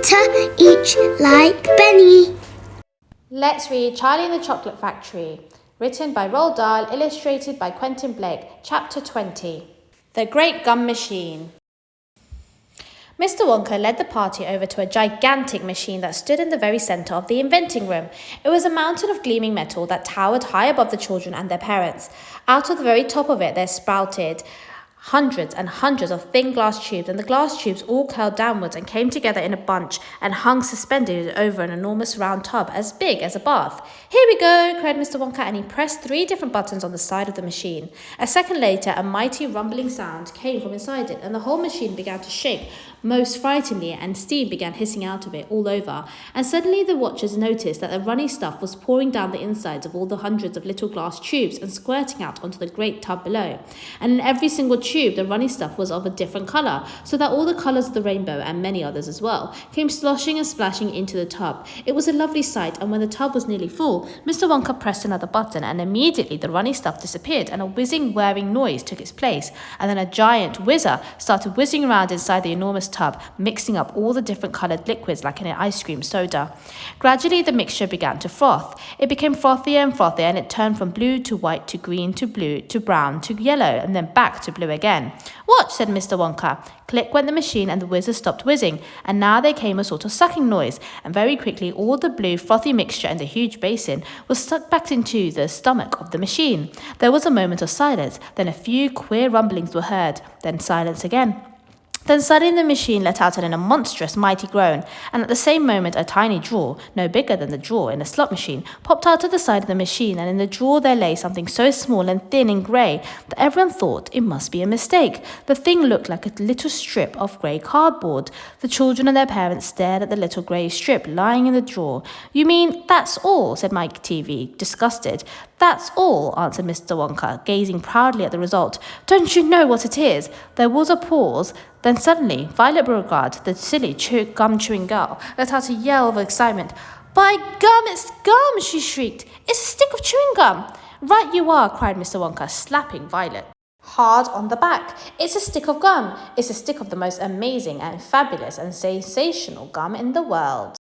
butter, each like Benny. Let's read Charlie and the Chocolate Factory. Written by Roald Dahl, illustrated by Quentin Blake. Chapter 20. The Great Gum Machine. Mr. Wonka led the party over to a gigantic machine that stood in the very centre of the inventing room. It was a mountain of gleaming metal that towered high above the children and their parents. Out of the very top of it there sprouted hundreds and hundreds of thin glass tubes, and the glass tubes all curled downwards and came together in a bunch and hung suspended over an enormous round tub as big as a bath. "Here we go," cried Mr. Wonka, and he pressed 3 different buttons on the side of the machine. A second later, a mighty rumbling sound came from inside it, and the whole machine began to shake most frighteningly, and steam began hissing out of it all over. And suddenly the watchers noticed that the runny stuff was pouring down the insides of all the hundreds of little glass tubes and squirting out onto the great tub below. And in every single tube, the runny stuff was of a different colour, so that all the colours of the rainbow, and many others as well, came sloshing and splashing into the tub. It was a lovely sight, and when the tub was nearly full, Mr. Wonka pressed another button, and immediately the runny stuff disappeared, and a whizzing, whirring noise took its place, and then a giant whizzer started whizzing around inside the enormous tub, mixing up all the different coloured liquids like in an ice cream soda. Gradually the mixture began to froth. It became frothier and frothier, and it turned from blue to white to green to blue to brown to yellow, and then back to blue again. "Watch," said Mr. Wonka. Click went the machine, and the whizzer stopped whizzing, and now there came a sort of sucking noise, and very quickly all the blue frothy mixture in the huge basin was sucked back into the stomach of the machine. There was a moment of silence, then a few queer rumblings were heard, then silence again. Then suddenly the machine let out a monstrous, mighty groan, and at the same moment a tiny drawer, no bigger than the drawer in a slot machine, popped out of the side of the machine, and in the drawer there lay something so small and thin and grey that everyone thought it must be a mistake. The thing looked like a little strip of grey cardboard. The children and their parents stared at the little grey strip lying in the drawer. "You mean that's all?" said Mike TV, disgusted. "That's all," answered Mr. Wonka, gazing proudly at the result. "Don't you know what it is?" There was a pause. Then suddenly, Violet Beauregard, the silly gum-chewing girl, let out a yell of excitement. "By gum, it's gum!" she shrieked. "It's a stick of chewing gum!" "Right you are," cried Mr. Wonka, slapping Violet hard on the back. "It's a stick of gum. It's a stick of the most amazing and fabulous and sensational gum in the world."